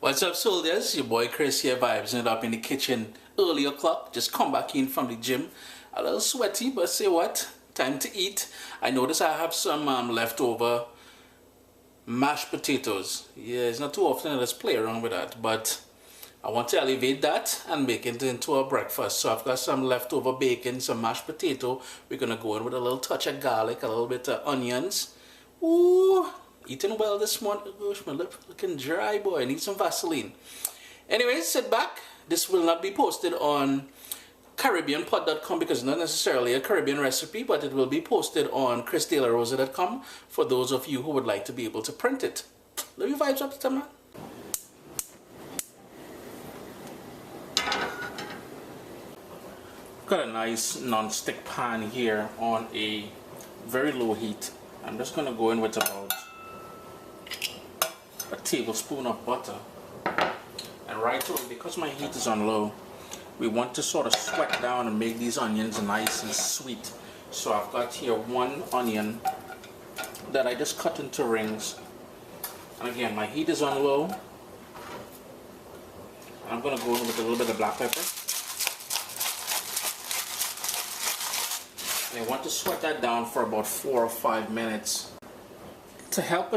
What's up, soldiers? Your boy Chris here, vibes it up in the kitchen. Early o'clock, just come back in from the gym. A little sweaty, but say what? Time to eat. I notice I have some leftover mashed potatoes. Yeah, it's not too often I just play around with that, but I want to elevate that and make it into a breakfast. So I've got some leftover bacon, some mashed potato. We're gonna go in with a little touch of garlic, a little bit of onions. Ooh, eating well this morning. Gosh, my lip looking dry, boy. I need some Vaseline. Anyways, sit back. This will not be posted on CaribbeanPot.com because it's not necessarily a Caribbean recipe, but it will be posted on ChrisDeLaRosa.com for those of you who would like to be able to print it. Love your vibes up to man. Got a nice non-stick pan here on a very low heat. I'm just going to go in with about a tablespoon of butter. And right away, because my heat is on low, we want to sort of sweat down and make these onions nice and sweet. So I've got here one onion that I just cut into rings. And again, my heat is on low. I'm going to go in with a little bit of black pepper. And I want to sweat that down for about 4 or 5 minutes. To help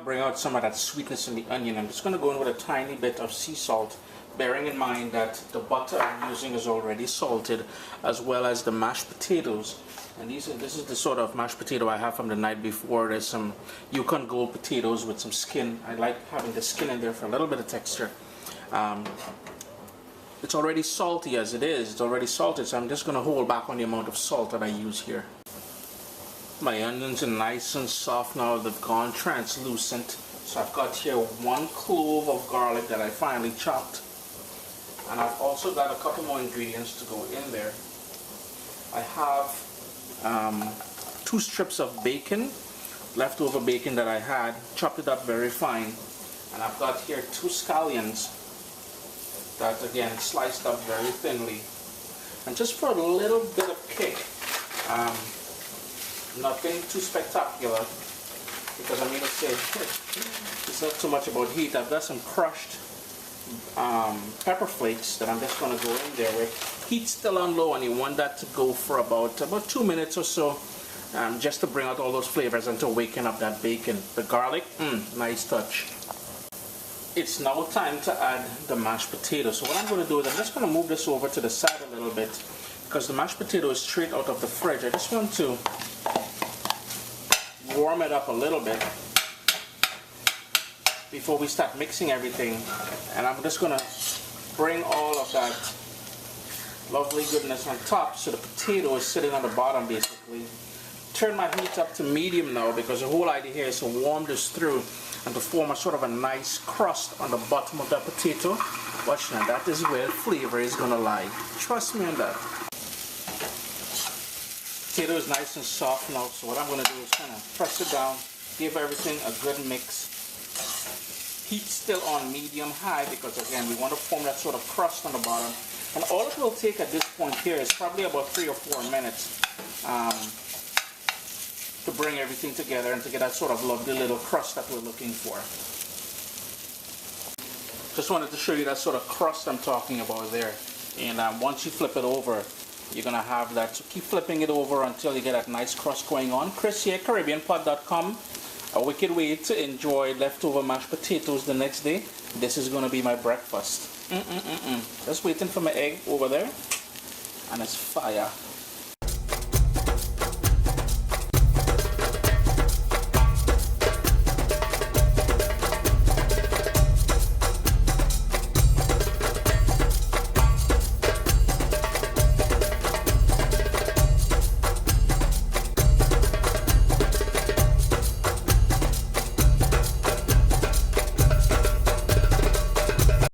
bring out some of that sweetness in the onion, I'm just going to go in with a tiny bit of sea salt, bearing in mind that the butter I'm using is already salted, as well as the mashed potatoes. And this is the sort of mashed potato I have from the night before. There's some Yukon Gold potatoes with some skin. I like having the skin in there for a little bit of texture. It's already salty as it is. It's already salted, so I'm just going to hold back on the amount of salt that I use here. My onions are nice and soft now. They've gone translucent. So I've got here 1 clove of garlic that I finely chopped. And I've also got a couple more ingredients to go in there. I have 2 strips of bacon, leftover bacon that I had, chopped it up very fine. And I've got here 2 scallions that again sliced up very thinly. And just for a little bit of kick, nothing too spectacular, because I mean to say it's not too much about heat. I've got some crushed pepper flakes that I'm just going to go in there with. Heat's still on low, and you want that to go for about 2 minutes or so, just to bring out all those flavors and to waken up that bacon. The garlic, nice touch. It's now time to add the mashed potato. So what I'm going to do is I'm just going to move this over to the side a little bit, because the mashed potato is straight out of the fridge. I just want to warm it up a little bit before we start mixing everything. And I'm just going to bring all of that lovely goodness on top, so the potato is sitting on the bottom basically. Turn my heat up to medium now, because the whole idea here is to warm this through and to form a sort of a nice crust on the bottom of that potato. Watch now, that is where flavor is going to lie. Trust me on that. Potato is nice and soft now, so what I'm going to do is kind of press it down, give everything a good mix. Heat still on medium-high, because again, we want to form that sort of crust on the bottom. And all it will take at this point here is probably about 3 or 4 minutes to bring everything together and to get that sort of lovely little crust that we're looking for. Just wanted to show you that sort of crust I'm talking about there. And once you flip it over, you're going to have that. So keep flipping it over until you get that nice crust going on. Chris here, CaribbeanPot.com. A wicked way to enjoy leftover mashed potatoes the next day. This is going to be my breakfast. Just waiting for my egg over there. And it's fire.